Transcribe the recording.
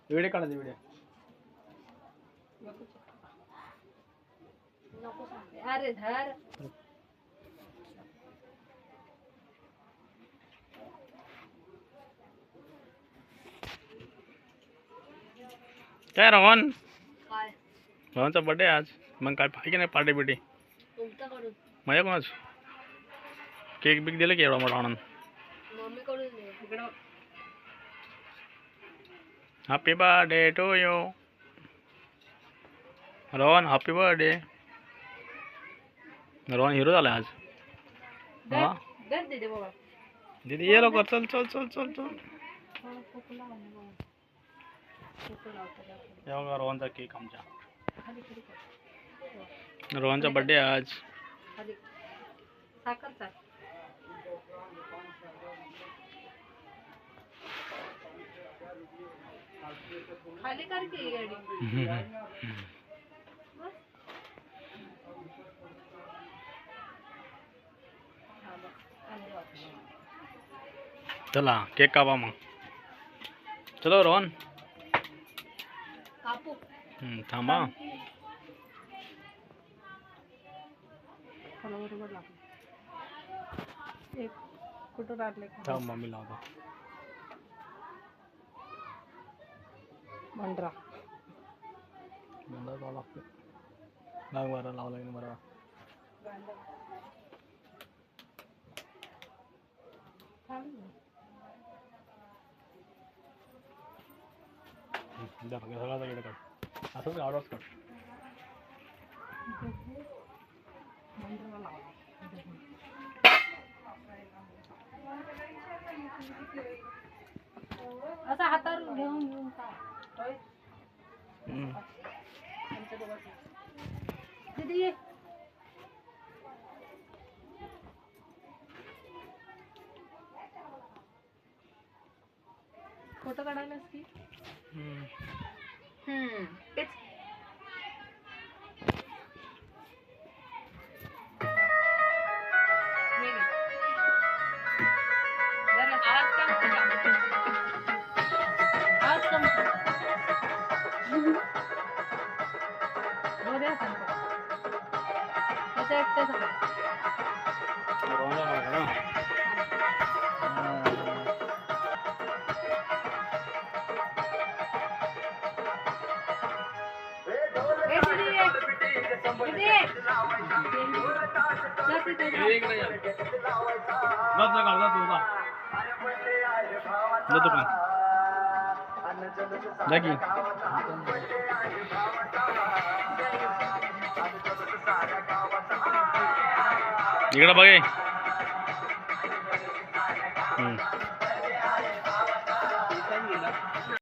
video काढा video अरे धर काय रोहन रोहनचा बर्थडे आज मग काय पाहिजे नाही पार्टी बिटी माझ्या कोणाच केक बिक दिलं की एवढा मोठा आनंद happy birthday to you Rohan happy birthday Rohan hero झाला आज हा दीदी ये लवकर चल चल चल चल चल बघा रोहनचा केक आमच्या रोहनचा बर्थडे आज खाली कर की गाडी चला केक कापा मग चलो रोहन कापू थांबा एक कुठं टाकले थांब मम्मी लावतो मंडरा लावा लागते लाव बरं लावला की बरं सगळ्याचा गेलं काढ असंच आवडच काढ असा हातावर घेऊन घेऊन काय दीदी फोटो काढायलास की तेच इकडे बघे